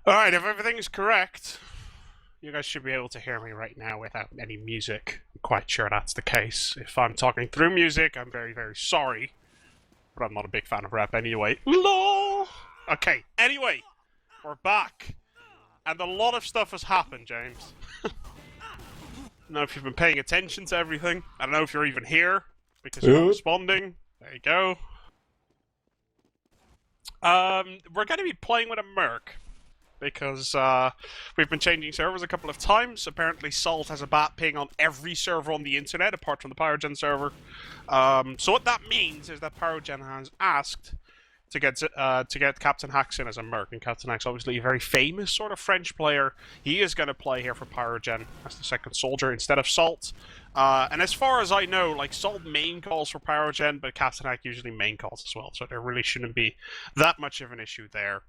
Alright, if everything's correct, you guys should be able to hear me right now without any music. I'm quite sure that's the case. If I'm talking through music, I'm very, very sorry. But I'm not a big fan of rap anyway. LOL! Okay, anyway, we're back. And a lot of stuff has happened, James. I don't know if you've been paying attention to everything. I don't know if you're even here, because you're not responding. There you go. We're going to be playing with a Merc. Because we've been changing servers a couple of times. Apparently Salt has a bad ping on every server on the internet, apart from the PyroGen server. So what that means is that PyroGen has asked to get Captain Hax in as a Merc. And Captain Hax, obviously a very famous sort of French player. He is going to play here for PyroGen as the second soldier instead of Salt. And as far as I know, like, Salt main calls for PyroGen, but Captain Hax usually main calls as well. So there really shouldn't be that much of an issue there.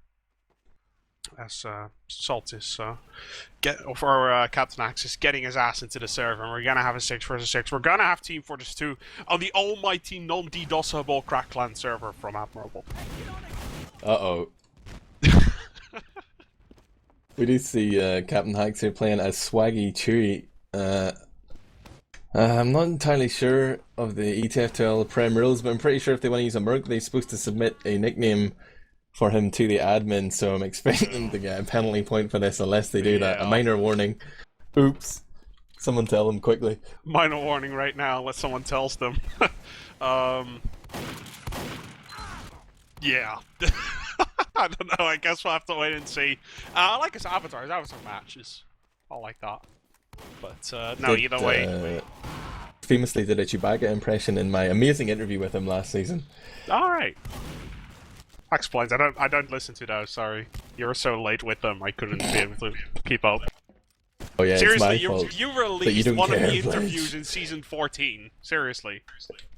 As Salt is Captain Axe is getting his ass into the server, and we're gonna have a 6 versus 6. We're gonna have Team Fortress 2 on the almighty non-DDoSable Crackland server from Admirable. Uh-oh. We do see Captain Hax here playing as Swaggy Chewy. I'm not entirely sure of the ETF2L Prem rules, but I'm pretty sure if they want to use a Merc, they're supposed to submit a nickname for him to the admin, so I'm expecting them to get a penalty point for this unless they do that. A minor warning. Oops. Someone tell them quickly. Minor warning right now, unless someone tells them. Yeah. I don't know, I guess we'll have to wait and see. I like his avatar. His avatar matches. I like that. But, no, either way. Famously did a Chewbacca impression in my amazing interview with him last season. Alright. Explains. I don't listen to those. Sorry, you were so late with them. I couldn't be able to keep up. Oh yeah, seriously, it's my fault you released one of the interviews in season 14. Seriously.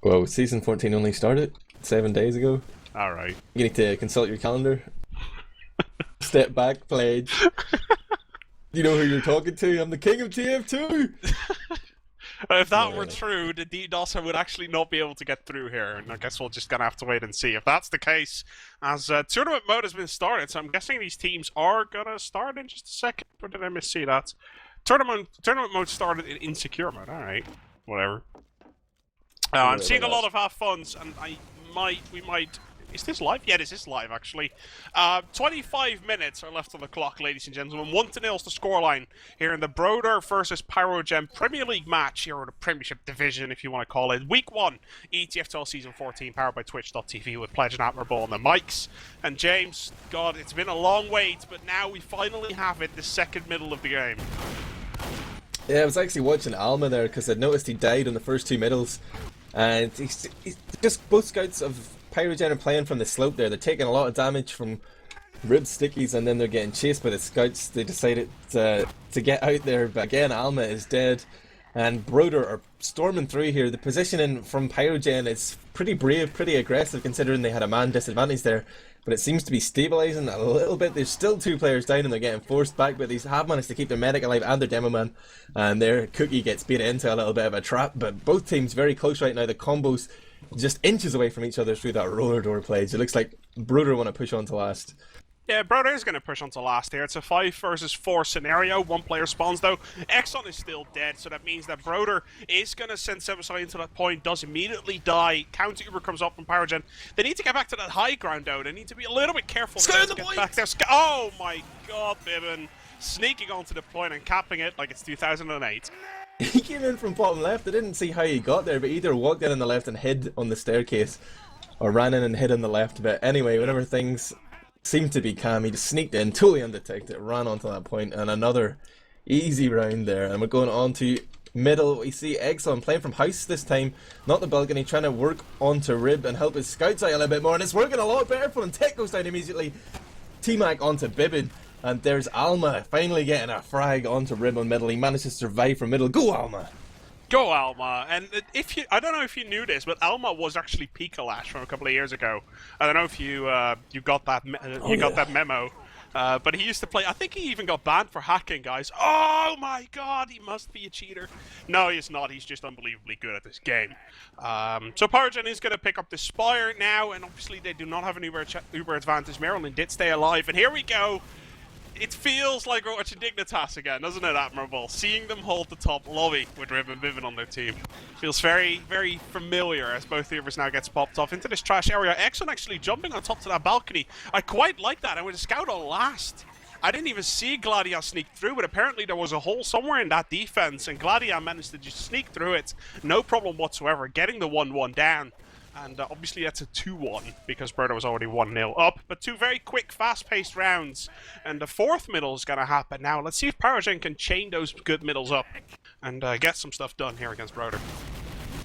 Whoa, season 14 only started 7 days ago. All right. You need to consult your calendar. Step back, pledge. You know who you're talking to? I'm the king of TF2. If that were true, the DDoSer would actually not be able to get through here, and I guess we're just gonna have to wait and see. If that's the case, as tournament mode has been started, so I'm guessing these teams are gonna start in just a second. Or did I missee that? Tournament mode started in insecure mode. All right, whatever. I'm seeing a lot of have funs, and we might. Is this live? Yeah, this is live, actually. 25 minutes are left on the clock, ladies and gentlemen. 1-0 is the scoreline here in the Broder versus PyroGen Premier League match here, or the Premiership Division, if you want to call it. Week 1, ETF2L Season 14, powered by Twitch.tv with Pledge and Admirable on the mics. And James, God, it's been a long wait, but now we finally have it, the second middle of the game. Yeah, I was actually watching Alma there, because I'd noticed he died in the first 2 middles. And he's just both scouts of PyroGen are playing from the slope there. They're taking a lot of damage from rib stickies, and then they're getting chased by the scouts. They decided to get out there, but again, Alma is dead. And Broder are storming through here. The positioning from PyroGen is pretty brave, pretty aggressive, considering they had a man disadvantage there. But it seems to be stabilizing a little bit. There's still 2 players down and they're getting forced back, but they have managed to keep their medic alive and their demo man. And their Cookye gets beat into a little bit of a trap, but both teams very close right now. The combos just inches away from each other through that roller door pledge. It looks like Broder want to push on to last. Yeah, Broder is going to push on to last here. It's a 5 versus 4 scenario. 1 player spawns, though. Exon is still dead, so that means that Broder is going to send Zebbosai into that point, does immediately die. Counter Uber comes up from PyroGen. They need to get back to that high ground, though. They need to be a little bit careful. Get back there. Oh my god, Bybben. Sneaking onto the point and capping it like it's 2008. He came in from bottom left. I didn't see how he got there, but either walked in on the left and hid on the staircase, or ran in and hid on the left. But anyway, whenever things seemed to be calm, he just sneaked in, totally undetected, ran onto that point, and another easy round there. And we're going on to middle. We see Exon playing from house this time, not the balcony, trying to work onto Rib and help his scouts out a little bit more, and it's working a lot better for him. Tech goes down immediately. T-Mac onto Bybben. And there's Alma finally getting a frag onto Rib on middle. He managed to survive from middle. Go Alma! Go Alma! And I don't know if you knew this, but Alma was actually Picolash from a couple of years ago. I don't know if you got that that memo. But he used to play. I think he even got banned for hacking, guys. Oh my god, he must be a cheater. No, he's not. He's just unbelievably good at this game. So PyroGen is going to pick up the Spire now, and obviously they do not have an Uber advantage. Mirelin did stay alive, and here we go. It feels like we're watching Dignitas again, doesn't it, Admirable? Seeing them hold the top lobby with Rib and Bybben on their team. Feels very, very familiar as both the others now gets popped off into this trash area. Exon actually jumping on top to that balcony. I quite like that. I would scout on last. I didn't even see Gladia sneak through, but apparently there was a hole somewhere in that defense, and Gladia managed to just sneak through it. No problem whatsoever, getting the 1-1 down. And obviously that's a 2-1 because Broder was already 1-0 up. But two very quick, fast-paced rounds. And the fourth middle is going to happen now. Let's see if PyroGen can chain those good middles up and get some stuff done here against Broder.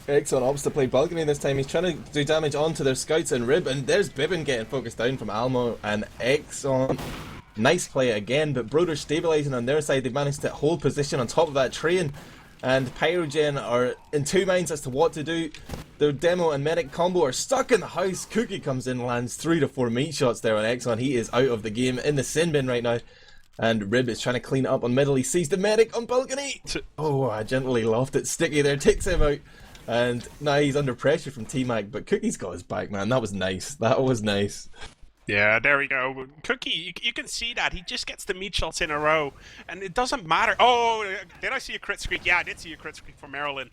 Exon opts to play balcony this time. He's trying to do damage onto their scouts and Rib, and there's Bybben getting focused down from Almo and Exon. Nice play again, but Broder stabilising on their side. They managed to hold position on top of that train, and PyroGen are in two minds as to what to do. Their demo and medic combo are stuck in the house. Cookye comes in, lands 3 to 4 meat shots there on Exon. He is out of the game in the sin bin right now. And Rib is trying to clean up on middle. He sees the medic on balcony. Oh, I gently lofted Sticky there, takes him out. And now he's under pressure from T-Mac, but Cookie's got his back, man. That was nice. That was nice. Yeah, there we go. Cookye, you can see that. He just gets the meat shots in a row, and it doesn't matter. Oh, did I see a crit streak? Yeah, I did see a crit streak from Mirelin.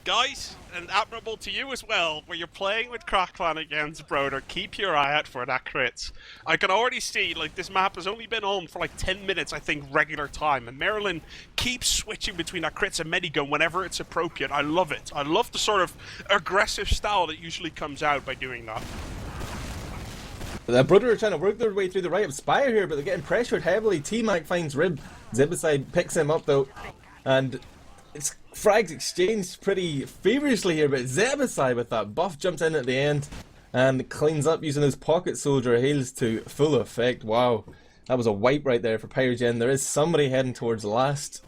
Guys, and Admirable to you as well, where you're playing with Cracklan against Broder, keep your eye out for that crit. I can already see, like, this map has only been on for like 10 minutes, I think, regular time, and Mirelin keeps switching between that crits and medigun whenever it's appropriate. I love it. I love the sort of aggressive style that usually comes out by doing that. The Broder are trying to work their way through the right of Spire here, but they're getting pressured heavily. T-Mac finds Rib. Zebbosai picks him up though, and it's frags exchanged pretty feverishly here, but Zebbosai with that buff jumps in at the end and cleans up using his pocket soldier heals to full effect. Wow, that was a wipe right there for PyroGen. There is somebody heading towards last.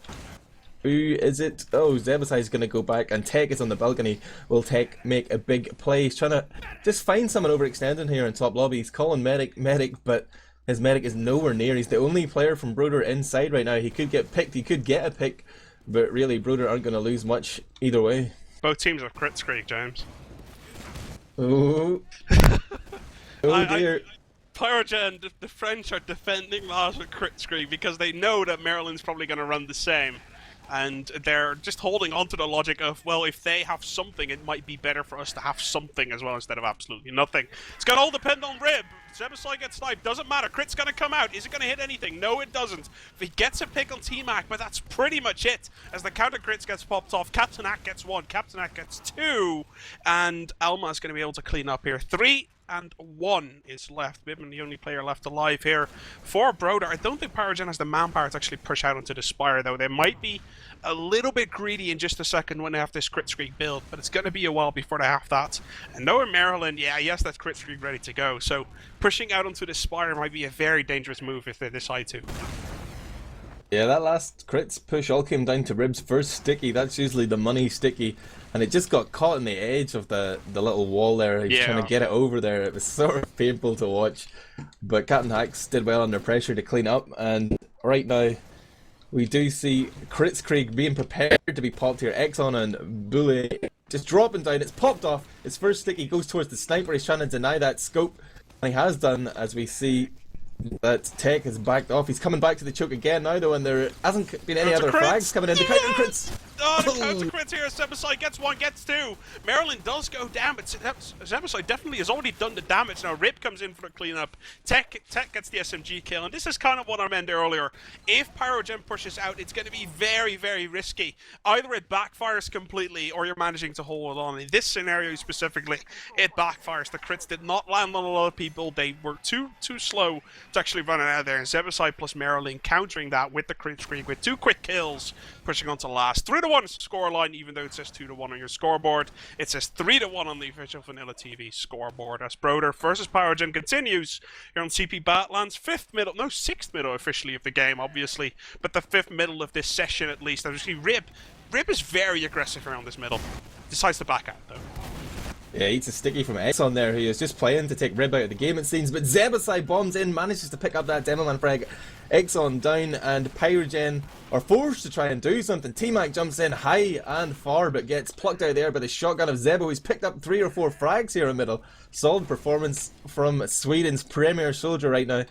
Who is it? Oh, Zebbosai is going to go back, and Tech is on the balcony. Will Tech make a big play? He's trying to just find someone overextending here in top lobby. He's calling medic, but his medic is nowhere near. He's the only player from Broder inside right now. He could get picked, he could get a pick, but really Broder aren't going to lose much either way. Both teams have crit streak, James. Oh, oh dear. PyroGen, the French are defending that with crit streak because they know that Maryland's probably going to run the same. And they're just holding on to the logic of, well, if they have something, it might be better for us to have something as well instead of absolutely nothing. It's going to all depend on Rib. Zebbosai gets sniped, doesn't matter. Crit's going to come out. Is it going to hit anything? No, it doesn't. If he gets a pick on T-Mac, but that's pretty much it. As the counter crits gets popped off, Captain Ack gets 1, Captain Ack gets 2, and Alma's going to be able to clean up here. 3 and 1 is left. Bybben, the only player left alive here for Broder. I don't think PyroGen has the manpower to actually push out onto the Spire, though. They might be a little bit greedy in just a second when they have this crit streak build, but it's going to be a while before they have that. And knowing Mirelin, yeah, yes, that's crit streak ready to go. So pushing out onto the Spire might be a very dangerous move if they decide to. Yeah, that last crits push all came down to Rib's first sticky. That's usually the money sticky, and it just got caught in the edge of the little wall there. He's trying to get it over there. It was sort of painful to watch, but Captain Hacks did well under pressure to clean up, and right now we do see Kritzkrieg being prepared to be popped here. Exon and Bulle just dropping down. It's popped off. His first sticky goes towards the sniper. He's trying to deny that scope, and he has done, as we see that Tech has backed off. He's coming back to the choke again now though, and there hasn't been any other frags coming in. The counter crits! Oh, the counter crits here. Zebbosai gets 1, gets 2. Mirelin does go down, but Zebbosai definitely has already done the damage. Now Rib comes in for the cleanup. Tech gets the SMG kill, and this is kind of what I meant earlier. If PyroGen pushes out, it's going to be very, very risky. Either it backfires completely, or you're managing to hold on. In this scenario specifically, it backfires. The crits did not land on a lot of people. They were too slow to actually run it out there. And Zebbosai plus Mirelin countering that with the crit streak with 2 quick kills, pushing on to last. 3-1 scoreline, even though it says 2-1 on your scoreboard. It says 3-1 on the official VanillaTV scoreboard. As Broder versus PyroGen continues here on CP Badlands. 6th middle officially of the game, obviously, but the 5th middle of this session at least. As you see, Rib is very aggressive around this middle. Decides to back out though. Yeah, eats a sticky from Exon there, who is just playing to take Rib out of the game, it seems. But Zebbosai bombs in, manages to pick up that Demoman frag. Exon down, and PyroGen are forced to try and do something. T-Mac jumps in high and far, but gets plucked out there by the shotgun of Zebbo. He's picked up 3 or 4 frags here in middle. Solid performance from Sweden's premier soldier right now.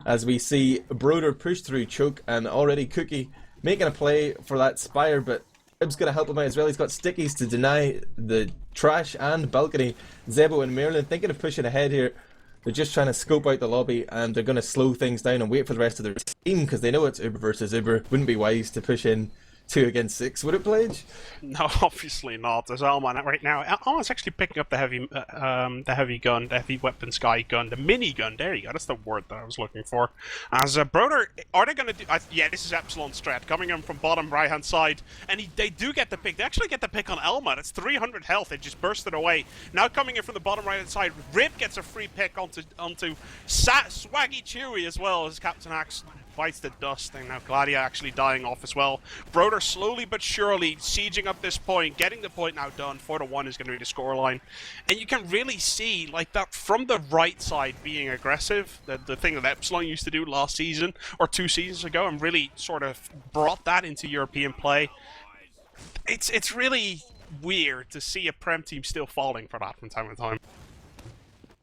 as we see Broder push through choke, and already Cookye making a play for that Spire, but Rib's going to help him out as well. He's got stickies to deny the trash and balcony. Zebo and Mirelin thinking of pushing ahead here. They're just trying to scope out the lobby, and they're going to slow things down and wait for the rest of their team because they know it's Uber versus Uber. Wouldn't be wise to push in 2 against 6, would it, Plage? No, obviously not. There's Alma right now. Alma's actually picking up the heavy gun, the heavy weapon sky gun, the mini gun. There you go. That's the word that I was looking for. As Broder, are they going to do? Yeah, this is Epsilon Strat coming in from bottom right hand side, and they do get the pick. They actually get the pick on Alma. That's 300 health. They just bursted away. Now coming in from the bottom right hand side, Rib gets a free pick onto Swaggy Chewy as well as Captain Axe bites the dust, and now Gladia actually dying off as well. Broder slowly but surely sieging up this point, getting the point now done. 4-1 is going to be the scoreline, and you can really see like that from the right side being aggressive. The thing that Epsilon used to do last season or 2 seasons ago, and really sort of brought that into European play. It's really weird to see a Prem team still falling for that from time to time.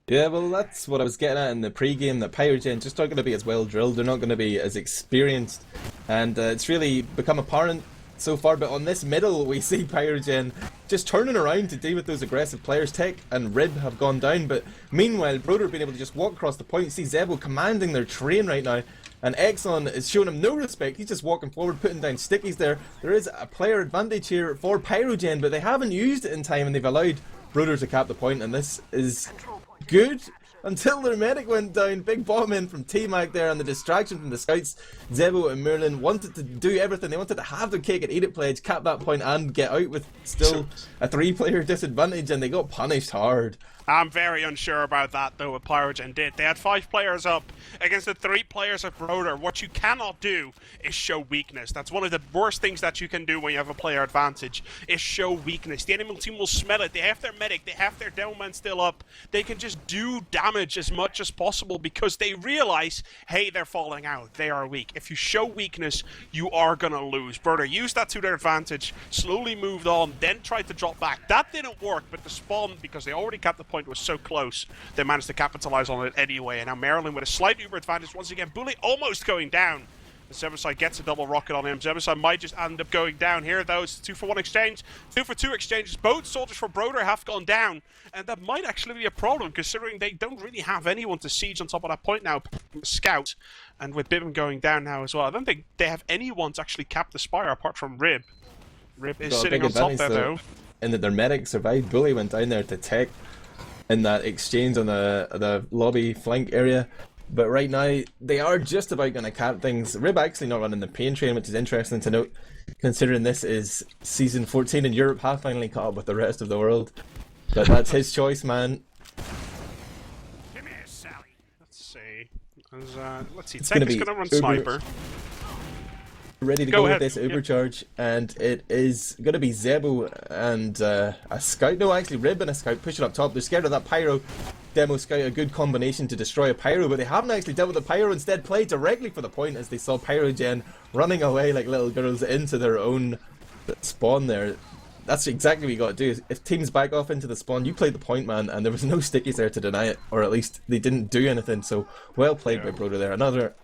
Yeah, well, that's what I was getting at in the pre-game, that PyroGen just not going to be as well drilled, they're not going to be as experienced, and it's really become apparent so far. But on this middle, we see PyroGen just turning around to deal with those aggressive players. Tech and Rib have gone down, but meanwhile, Broder being able to just walk across the point. See Zebo commanding their train right now, and Exon is showing him no respect. He's just walking forward, putting down stickies there. There is a player advantage here for PyroGen, but they haven't used it in time, and they've allowed Broder to cap the point, and this is good until their medic went down. Big bomb in from T-Mac there, and the distraction from the scouts. Zebo and Mirelin wanted to do everything. They wanted to have their cake and eat it, Pledge, cap that point and get out with still a 3-player disadvantage, and they got punished hard. I'm very unsure about that, though, what PyroGen did. They had 5 players up against the 3 players of Broder. What you cannot do is show weakness. That's one of the worst things that you can do when you have a player advantage, is show weakness. The enemy team will smell it. They have their medic. They have their downman still up. They can just do damage as much as possible because they realize, hey, they're falling out. They are weak. If you show weakness, you are going to lose. Broder used that to their advantage, slowly moved on, then tried to drop back. That didn't work, but the spawn, because they already capped the point, was so close, they managed to capitalize on it anyway. And now Mirelin with a slight Uber advantage once again. Bulle almost going down. The Zebbosai gets a double rocket on him. Zebbosai might just end up going down here, though. It's 2-for-1 exchange, 2-for-2 exchanges. Both soldiers for Broder have gone down, and that might actually be a problem considering they don't really have anyone to siege on top of that point now. Scout, and with Bybben going down now as well, I don't think they have anyone to actually cap the Spire apart from Rib. Rib is sitting on top there, though. And that their medic survived. Bulle went down there to tech in that exchange on the lobby flank area, but right now they are just about going to cap things. Rib actually not running the pain train, which is interesting to note considering this is season 14 in Europe, half finally caught up with the rest of the world, but that's his choice, man. Come here, Sally. Let's see. Let's see. Tech is going to run sniper. Ready to go with this Uber charge, and it is going to be Zebo and a scout. No, actually Rib and a scout pushing up top. They're scared of that pyro. Demo scout, a good combination to destroy a pyro, but they haven't actually dealt with the pyro. Instead played directly for the point as they saw PyroGen running away like little girls into their own spawn there. That's exactly what you got to do. If teams back off into the spawn, you play the point, man, and there was no stickies there to deny it, or at least they didn't do anything. So well played by Broder there. Another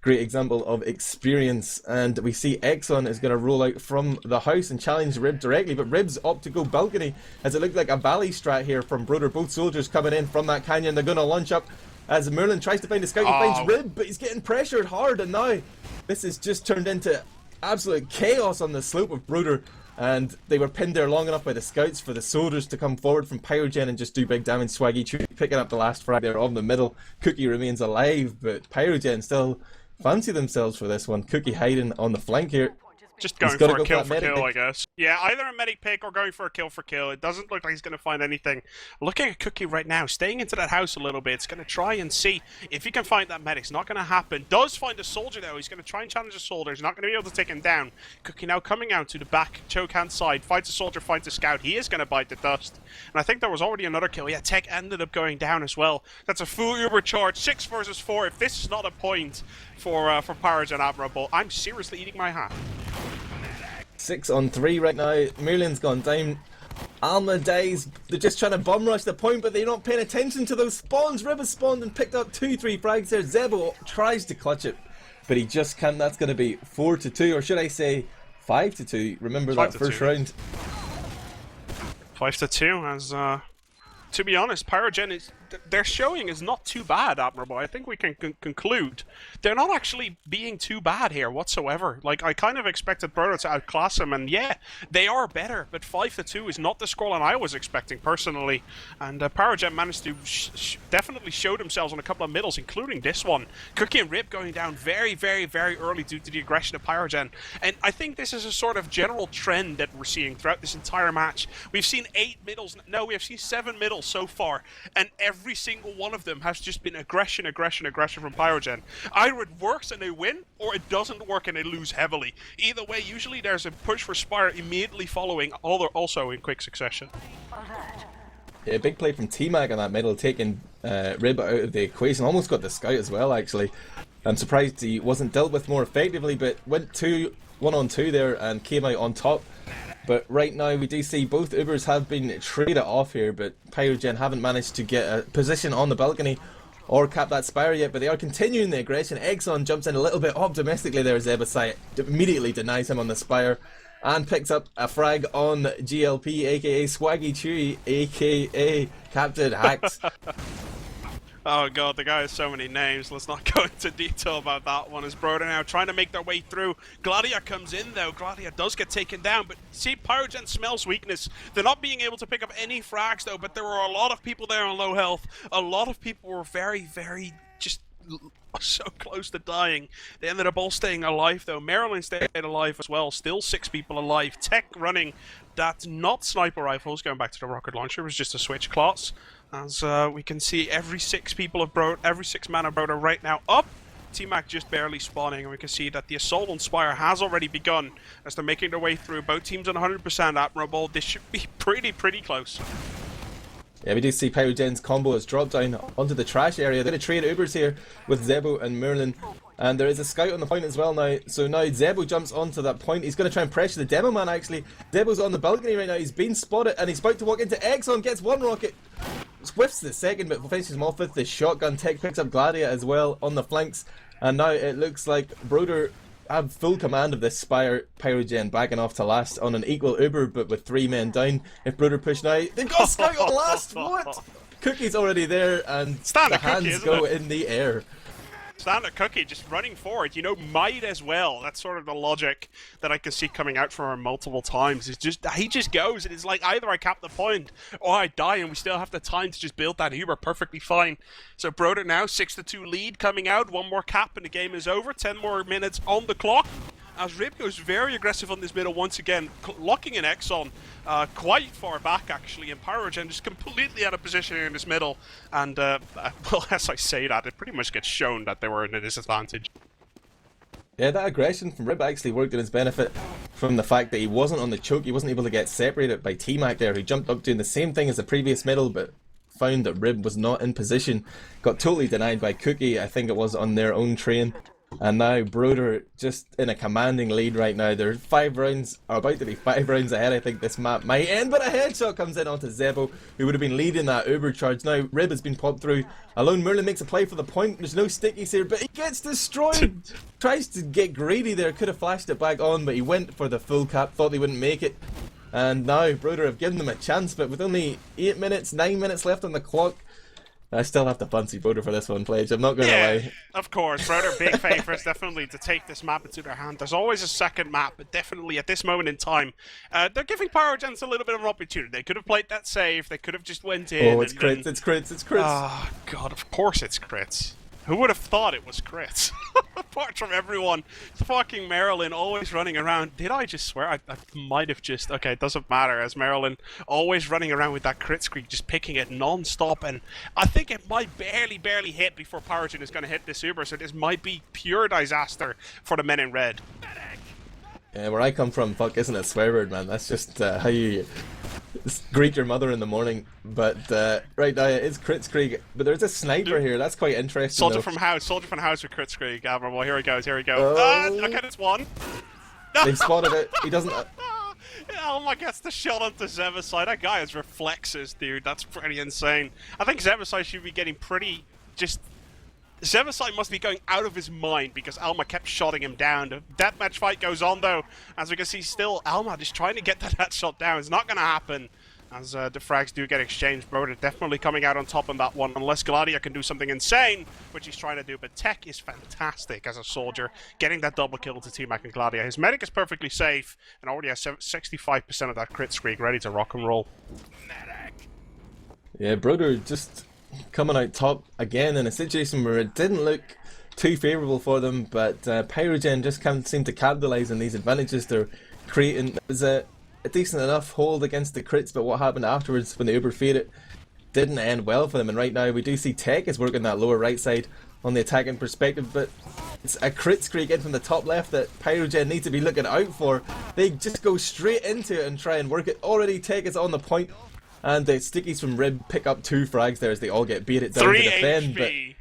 great example of experience, and we see Exon is going to roll out from the house and challenge Rib directly, but Rib's up to go balcony as it looked like a Bally strat here from Broder. Both soldiers coming in from that canyon. They're going to launch up as Mirelin tries to find a scout. He finds Rib, but he's getting pressured hard, and now this has just turned into absolute chaos on the slope of Broder, and they were pinned there long enough by the scouts for the soldiers to come forward from PyroGen and just do big damage. Swaggy Chewy picking up the last frag there on the middle. Cookye remains alive, but PyroGen still fancy themselves for this one. Cookye hiding on the flank here. Just going for a kill for kill, I guess. Yeah, either a medic pick or going for a kill for kill. It doesn't look like he's going to find anything. Looking at Cookye right now, staying into that house a little bit. It's going to try and see if he can find that medic. It's not going to happen. Does find a soldier, though. He's going to try and challenge a soldier. He's not going to be able to take him down. Cookye now coming out to the back choke hand side. Fights a soldier, finds a scout. He is going to bite the dust. And I think there was already another kill. Yeah, Tech ended up going down as well. That's a full Uber charge. 6 versus 4. If this is not a point for PyroGen Admirable, I'm seriously eating my hat. 6 on 3 right now. Mirelin's gone down. Alma dies. They're just trying to bum rush the point, but they're not paying attention to those spawns. Rib has spawned and picked up 2-3 frags there. Zebbo tries to clutch it, but he just can't. That's going to be 4-2, or should I say 5-2? Remember that first round. 5-2, as to be honest, PyroGen is their showing is not too bad, Admirable. I think we can conclude they're not actually being too bad here whatsoever. Like, I kind of expected Broder to outclass them, and yeah, they are better, but 5-2 is not the scoreline I was expecting personally. And PyroGen managed to definitely show themselves on a couple of middles, including this one. Cookye and Rip going down very, very, very early due to the aggression of PyroGen. And I think this is a sort of general trend that we're seeing throughout this entire match. We've seen 8 middles, no, we have seen 7 middles so far, and every single one of them has just been aggression from PyroGen. Either it works and they win, or it doesn't work and they lose heavily. Either way, usually there's a push for Spire immediately following, also in quick succession. Yeah, big play from T-Mac on that middle, taking Rib out of the equation. Almost got the scout as well, actually. I'm surprised he wasn't dealt with more effectively, but went 1-on-2 there and came out on top. But right now we do see both Ubers have been traded off here, but PyroGen haven't managed to get a position on the balcony or cap that Spire yet, but they are continuing the aggression. Exon jumps in a little bit optimistically there. Zebbosai immediately denies him on the Spire and picks up a frag on GLP, aka Swaggy Chewy, aka Captain Hacks. Oh god, the guy has so many names. Let's not go into detail about that one. As Broder now trying to make their way through. Gladia comes in though. Gladia does get taken down, but see, PyroGen smells weakness. They're not being able to pick up any frags though, but there were a lot of people there on low health. A lot of people were very, very just so close to dying. They ended up all staying alive though. Mirelin stayed alive as well. Still 6 people alive. Tech running that not sniper rifles. Going back to the rocket launcher, it was just a switch class. As we can see, every 6 man of Broder right now up. T-Mac just barely spawning, and we can see that the assault on Spire has already begun as they're making their way through. Both teams on 100% Admirable. This should be pretty close. Yeah, we do see PyroGen's combo has dropped down onto the trash area. They're going to trade Ubers here with Zebbo and Mirelin. And there is a scout on the point as well now. So now Zebbo jumps onto that point. He's going to try and pressure the demo man actually. Zebbo's on the balcony right now. He's been spotted and he's about to walk into Exon. Gets one rocket. Whiffs the second, but finishes him off with the shotgun. Tech picks up Gladia as well on the flanks. And now it looks like Broder have full command of this Spire. PyroGen backing off to last on an equal Uber, but with 3 men down. If Broder push now, they've got scout on last. What? Cookie's already there, and the hands go in the air. Standard Cookye just running forward, you know, might as well. That's sort of the logic that I can see coming out from him multiple times. It's just, he just goes, and it's like either I cap the point or I die, and we still have the time to just build that Uber perfectly fine. So Broder now, 6-2 lead coming out, 1 more cap and the game is over, 10 more minutes on the clock. As Rib goes very aggressive on this middle once again, locking in Exon quite far back actually, and PyroGen just completely out of position here in this middle. And well, as I say that, it pretty much gets shown that they were in a disadvantage. Yeah, that aggression from Rib actually worked in his benefit from the fact that he wasn't on the choke. He wasn't able to get separated by T-Mac there. He jumped up doing the same thing as the previous middle, but found that Rib was not in position. Got totally denied by Cookye, I think it was on their own train. And now Broder just in a commanding lead right now. They're 5 rounds, or about to be 5 rounds ahead. I think this map might end, but a headshot comes in onto Zebbo, who would have been leading that Uber charge. Now Rib has been popped through. Alone Mirelin makes a play for the point. There's no stickies here, but he gets destroyed. Tries to get greedy there, could have flashed it back on, but he went for the full cap, thought he wouldn't make it. And now Broder have given them a chance, but with only 9 minutes left on the clock, I still have to fancy Broder for this one, Pledge. I'm not going to lie. Of course. Broder, big favourites definitely to take this map into their hand. There's always a second map, but definitely at this moment in time, they're giving PyroGen a little bit of an opportunity. They could have played that safe. They could have just went in. Oh, it's crits, it's crits, it's crits. Oh, God, of course it's crits. Who would have thought it was crits? Apart from everyone. Fucking Mirelin always running around. Did I just swear? I might have just... Okay, it doesn't matter. As Mirelin always running around with that crit screen, just picking it non-stop. And I think it might barely hit before PyroGen is going to hit this Uber. So this might be pure disaster for the men in red. Yeah, where I come from, fuck isn't a swear word, man. That's just how you greet your mother in the morning. But right now it is Crits Krieg, but there's a sniper here. That's quite interesting. Soldier from house with Crits Krieg. Admirable. Here he goes. Okay, it's one. They've spotted it. He doesn't. Alma gets the shot onto Zebbosai. That guy has reflexes, dude. That's pretty insane. I think Zebbosai should be getting pretty just. Zebbosai must be going out of his mind because Alma kept shotting him down. The deathmatch fight goes on though. As we can see, still Alma just trying to get that headshot down. It's not going to happen. As the frags do get exchanged, Broder definitely coming out on top on that one, unless Gladia can do something insane, which he's trying to do. But Tech is fantastic as a soldier, getting that double kill to T-Mac and Gladia. His medic is perfectly safe, and already has 65% of that crit streak ready to rock and roll. Medic! Yeah, Broder just coming out top again in a situation where it didn't look too favourable for them, but PyroGen just can't seem to capitalise on these advantages they're creating. It was a decent enough hold against the crits, but what happened afterwards when they overfed it didn't end well for them. And right now we do see Tech is working that lower right side on the attacking perspective, but it's a crit streak in from the top left that PyroGen need to be looking out for. They just go straight into it and try and work it. Already Tech is on the point, and the stickies from Rib pick up 2 frags there as they all get beat it down 3 to defend. HP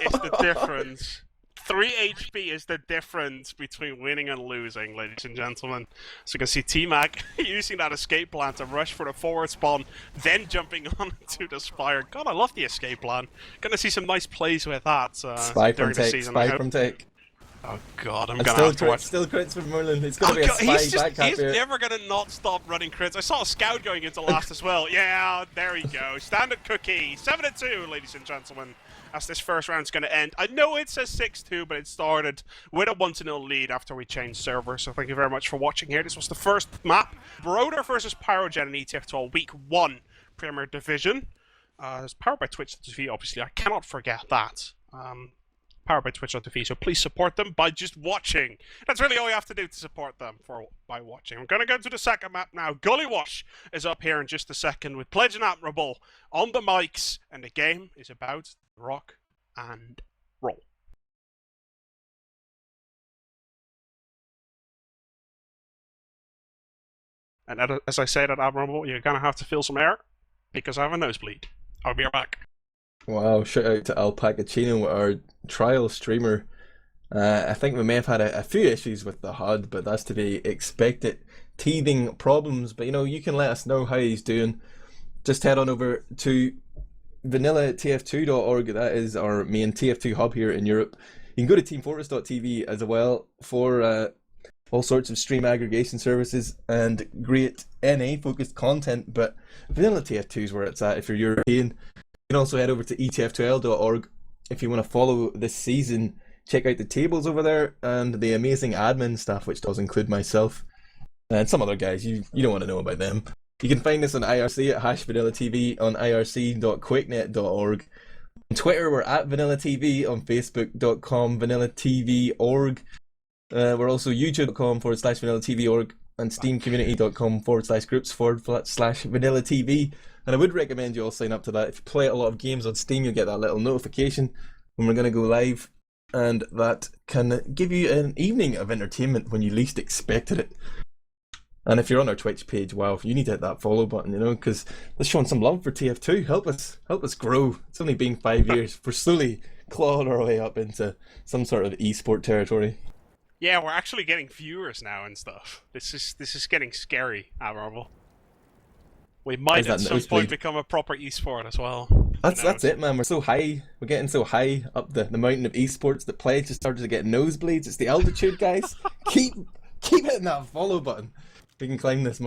is the difference. 3 HP is the difference between winning and losing, ladies and gentlemen. So you can see T-Mac using that escape plan to rush for the forward spawn, then jumping on to the Spire. God, I love the escape plan. Gonna see some nice plays with that Spy during from the Tech, season. Spy from Tech. Oh God, I'm And gonna have to watch. still crits from Mirelin. It's gonna be a spy back He's here. never gonna not stop running crits. I saw a scout going into last as well. Yeah, there we go. Standard Cookye, 7-2, ladies and gentlemen. As this first round's going to end. I know it says 6-2, but it started with a 1-0 lead after we changed servers. So thank you very much for watching here. This was the first map. Broder versus PyroGen in ETF2L Week 1 Premier Division. It's powered by Twitch.tv, obviously. I cannot forget that. Powered by Twitch.tv, so please support them by just watching. That's really all you have to do to support them by watching. I'm going to go to the second map now. Gully Wash is up here in just a second with Pledge and Admirable on the mics, and the game is about rock and roll. And as I said at Admirable, you're going to have to fill some air because I have a nosebleed. I'll be right back. Wow, shout out to alpacaccino, our trial streamer. I think we may have had a few issues with the HUD, but that's to be expected. Teething problems, but you can let us know how he's doing. Just head on over to VanillaTV.org. That is our main TF2 hub here in Europe. You can go to teamfortress.tv as well for all sorts of stream aggregation services and great NA focused content, but Vanilla TF2 is where it's at if you're European. You can also head over to ETF2L.org if you want to follow this season. Check out the tables over there and the amazing admin staff, which does include myself and some other guys. You don't want to know about them. You can find us on IRC at #VanillaTV, on irc.quakenet.org. On Twitter, we're at VanillaTV, on Facebook.com, VanillaTV.org. We're also YouTube.com/VanillaTV.org and SteamCommunity.com/groups/VanillaTV. And I would recommend you all sign up to that. If you play a lot of games on Steam, you'll get that little notification when we're going to go live. And that can give you an evening of entertainment when you least expected it. And if you're on our Twitch page, wow, you need to hit that follow button, because let's show some love for TF2. Help us grow. It's only been 5 years. We're slowly clawing our way up into some sort of esport territory. Yeah, we're actually getting viewers now and stuff. This is getting scary, Admirable. We might at some point become a proper esport as well. That's it, man. We're so high. We're getting so high up the mountain of esports that Pledge just started to get nosebleeds. It's the altitude, guys. keep hitting that follow button. We can climb this mountain.